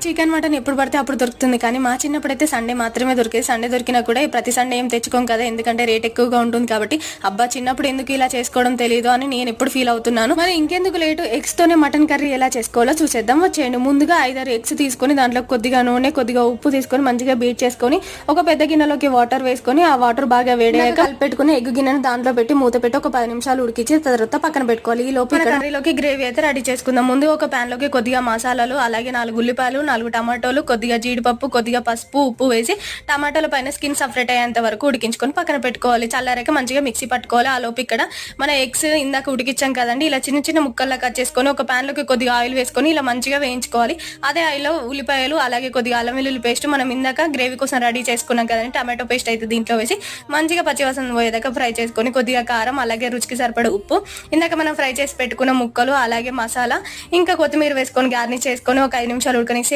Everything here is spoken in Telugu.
చికెన్ మటన్ ఎప్పుడు పడితే అప్పుడు దొరుకుతుంది, కానీ మా చిన్నప్పుడు అయితే సండే మాత్రమే దొరికేది. సండే దొరికినా కూడా ప్రతి సండే ఏం తెచ్చుకోం కదా, ఎందుకంటే రేట్ ఎక్కువగా ఉంటుంది కాబట్టి. అబ్బా చిన్నప్పుడు ఎందుకు ఇలా చేసుకోవడం తెలియదు అని నేను ఎప్పుడు ఫీల్ అవుతున్నాను. మరి ఇంకెందుకు లేటు, ఎగ్స్ తోనే మటన్ కర్రీ ఎలా చేసుకోవాలో చూసేద్దాం వచ్చేయండి. ముందుగా 5-6 ఎగ్స్ తీసుకొని దాంట్లో కొద్దిగా నూనె కొద్దిగా ఉప్పు తీసుకొని మంచిగా బీట్ చేసుకొని ఒక పెద్ద గిన్నెలోకి వాటర్ వేసుకొని ఆ వాటర్ బాగా వేడయ్యాక కలిపెట్టుకుని ఎగ్ గిన్నెను దాంట్లో పెట్టి మూత పెట్టి ఒక 10 నిమిషాలు ఉడికించి తర్వాత పక్కన పెట్టుకోవాలి. ఈ లోపు కర్రీలోకి గ్రేవీ అయితే రెడీ చేసుకుందాం. ముందు ఒక ప్యాన్ లోకి కొద్దిగా మసాలాలు, అలాగే 4 ఉల్లిపాయలు, 4 టమాటోలు, కొద్దిగా జీడిపప్పు, కొద్దిగా పసుపు, ఉప్పు వేసి టమాటాల పైన స్కిన్ సపరేట్ అయ్యేంత వరకు ఉడికించుకొని పక్కన పెట్టుకోవాలి. చల్లారాక మంచిగా మిక్సీ పట్టుకోవాలి. ఆ లోపు ఇక్కడ మన ఎగ్స్ ఇందాక ఉడికించాం కదండి, ఇలా చిన్న చిన్న ముక్కల్లా కట్ చేసుకొని ఒక ప్యాన్ లోకి కొద్దిగా ఆయిల్ వేసుకొని ఇలా మంచిగా వేయించుకోవాలి. అదే ఆయిల్లో ఉల్లిపాయలు, అలాగే కొద్దిగా అల్లం వెల్లుల్లి పేస్ట్ మనం ఇందాక గ్రేవీ కోసం రెడీ చేసుకున్నాం కదండి, టమాటో పేస్ట్ అయితే దీంట్లో వేసి మంచిగా పచ్చివాసన పోయేదాకా ఫ్రై చేసుకొని కొద్దిగా కారం, అలాగే రుచికి సరిపడ ఉప్పు, ఇందాక మనం ఫ్రై చేసి పెట్టుకున్న ముక్కలు, అలాగే మసాలా, ఇంకా కొత్తిమీర వేసుకొని గార్నిష్ చేసుకొని ఒక 5 నిమిషాలు ఉడకనిసి